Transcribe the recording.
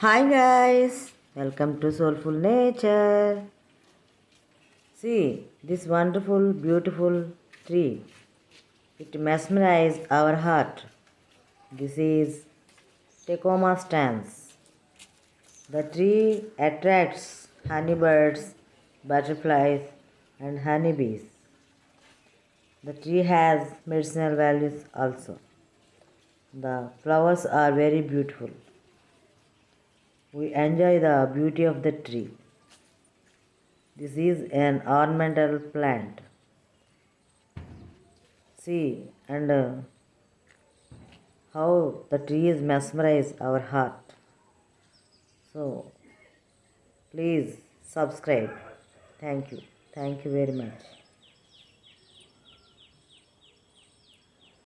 Hi guys, welcome to Soulful Nature. See this wonderful, beautiful tree. It mesmerizes our heart. This is Tecoma stance. The tree attracts honeybirds, butterflies, and honeybees. The tree has medicinal values also. The flowers are very beautiful. We enjoy the beauty of the tree. This is an ornamental plant. See, and how the trees mesmerize our heart. So, please subscribe. Thank you. Thank you very much.